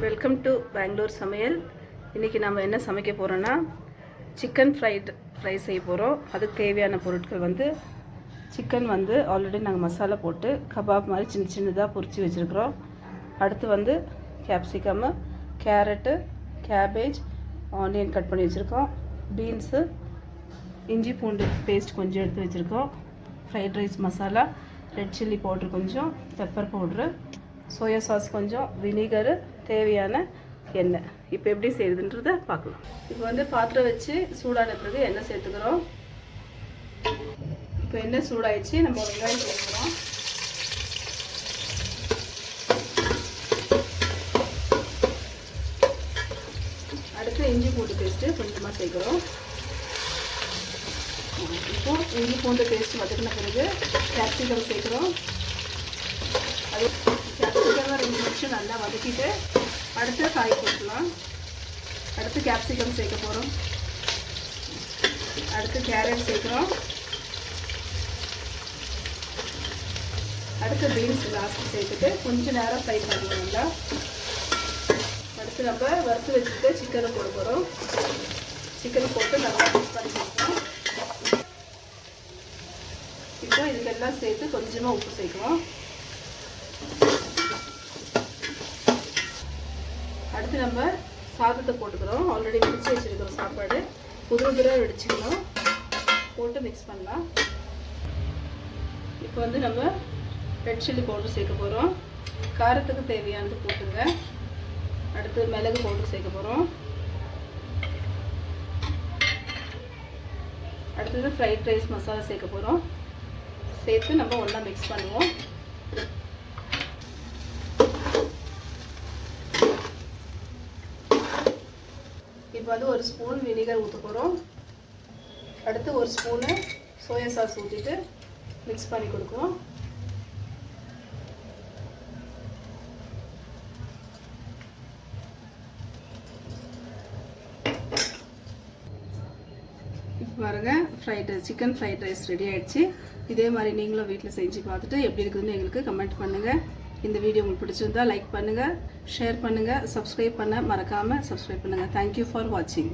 Welcome to Bangalore சமையல். இன்றைக்கி நம்ம என்ன சமைக்க போகிறோன்னா சிக்கன் ஃப்ரை செய்ய போகிறோம். அதுக்கு தேவையான பொருட்கள் வந்து சிக்கன் வந்து ஆல்ரெடி நாங்கள் மசாலா போட்டு கபாப் மாதிரி சின்ன சின்னதாக பொரித்து வச்சுருக்குறோம். அடுத்து வந்து capsicum, carrot, cabbage, onion cut பண்ணி வச்சுருக்கோம். பீன்ஸு, இஞ்சி பூண்டு பேஸ்ட் கொஞ்சம் எடுத்து வச்சுருக்கோம். Fried rice masala, red chilli powder கொஞ்சம், பெப்பர் பவுட்ரு, சோயா சாஸ் கொஞ்சம், வினிகரு, தேவையான எண்ணெய். இப்போ எப்படி செய்யுதுன்றதை பார்க்கலாம். இப்போ வந்து பாத்திரம் வச்சு சூடான பிறகு எண்ணெய் சேர்த்துக்கிறோம். இப்போ எண்ணெய் சூடாயிடுச்சு, நம்ம வெங்காயம் சேர்த்துக்கிறோம். அடுத்து இஞ்சி பூண்டு பேஸ்ட்டு கொஞ்சமாக சேர்க்குறோம். இப்போ இஞ்சி பூண்டு பேஸ்ட் வதக்கின பிறகு கேப்சிகம் சேர்க்குறோம். அது கேப்சிகம் 2 நிமிஷம் நல்லா வதக்கிட்டு அடுத்து காய் போட்டுக்கலாம். அடுத்து கேப்சிகம் சேர்க்க போகிறோம். அடுத்து கேரட் சேர்க்குறோம். அடுத்து பீன்ஸ் லாஸ்ட்டு சேர்த்துட்டு கொஞ்சம் நேரம் ஃப்ரை பண்ணிக்கோங்களா. அடுத்து நம்ம வறுத்து வச்சுட்டு சிக்கனை போட போகிறோம். சிக்கனை போட்டு நல்லா மிக்ஸ் பண்ணிக்கலாம். இப்போ இதுக்கெல்லாம் சேர்த்து கொஞ்சமாக உப்பு சேர்க்குறோம். அடுத்து நம்ம சாதத்தை போட்டுக்கிறோம். ஆல்ரெடி வெடிச்சு வச்சுருக்கிறோம் சாப்பாடு. புதுபுதுராக வெடிச்சுக்கணும், போட்டு மிக்ஸ் பண்ணலாம். இப்போ வந்து நம்ம ரெட் சில்லி பவுடர் சேர்க்க போகிறோம். காரத்துக்கு தேவையானது போட்டுங்க. அடுத்து மிளகு பவுடர் சேர்க்க போகிறோம். அடுத்தது ஃப்ரைட் ரைஸ் மசாலா சேர்க்க போகிறோம். சேர்த்து நம்ம ஒன்றா மிக்ஸ் பண்ணுவோம். இப்போ வந்து 1 ஸ்பூன் வினிகர் ஊற்ற போகிறோம். அடுத்து 1 ஸ்பூனு சோயா சாஸ் ஊற்றிட்டு மிக்ஸ் பண்ணி கொடுக்குறோம். இப்போ பாருங்கள், சிக்கன் ஃப்ரைட் ரைஸ் ரெடி ஆகிடுச்சு. இதே மாதிரி நீங்களும் வீட்டில் செஞ்சு பார்த்துட்டு எப்படி இருக்குதுன்னு எங்களுக்கு கமெண்ட் பண்ணுங்கள். இந்த வீடியோ உங்களுக்கு பிடிச்சிருந்தா லைக் பண்ணுங்கள், ஷேர் பண்ணுங்கள், சப்ஸ்கிரைப் பண்ண மறக்காமல் சப்ஸ்கிரைப் பண்ணுங்கள். தேங்க்யூ ஃபார் வாட்சிங்.